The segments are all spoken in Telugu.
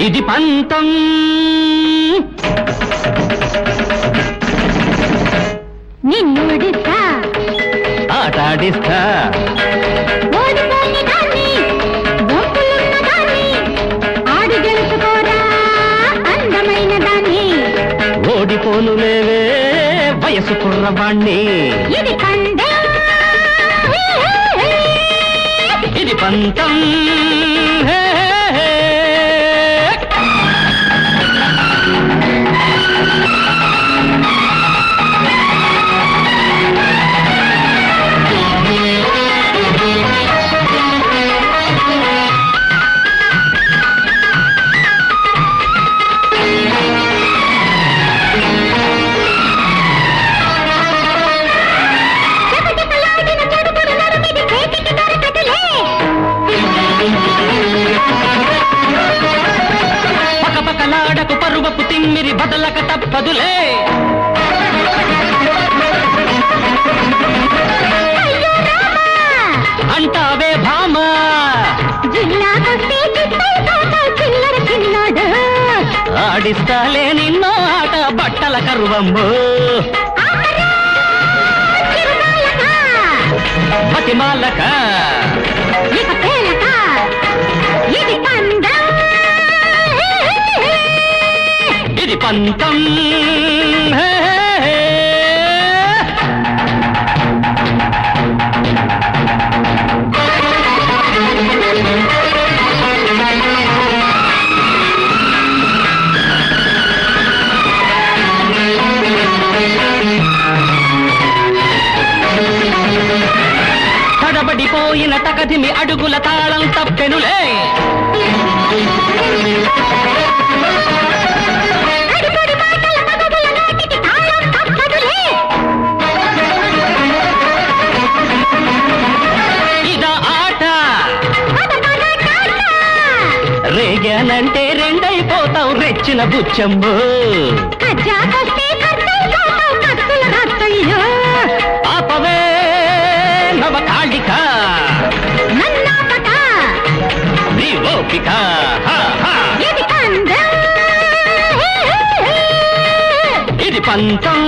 ఇది పంతం నిన్నుడిస్తా ఆటాడిస్తా ఓడిపోని దాన్ని గొంతులున్న దాన్ని ఆడి గెలుచుకోరా అందమైన దాన్ని ఓడిపోనులేవే వయసు కుర్రవాణ్ణి ఇది కండే ఇది పంతం పకపకలాడకు పరువపు తిమ్మిరి బదలక తప్పదులే అంటావే భామా జిల్లాకొస్తే చిల్లర చిన్నాడు ఆడిస్తాలే నిన్నో ఆట బట్టల కరువమ్ము మతిమాలక ఇక పేలక ఇది పందం ఇది పంతం తడబడిపోయిన తకదిమి అడుగుల తాళం తప్పెనులే ఇదా ఆట రేగానంటే రెండైపోతావు రెచ్చిన బుచ్చంబు ఆపవే నవకాళిక నీ ఓపిక ఇది పంతం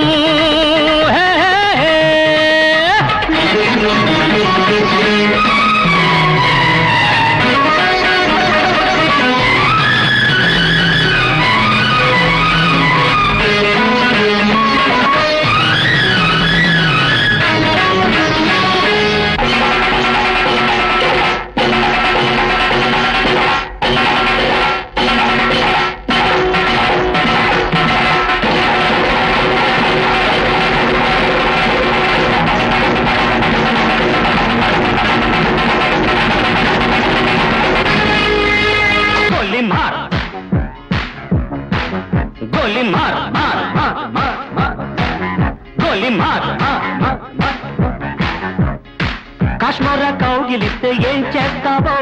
गोली मार मार मार मार मार गोली मार కాశ్మీర కౌగిలిస్తే ఏం చేస్తావో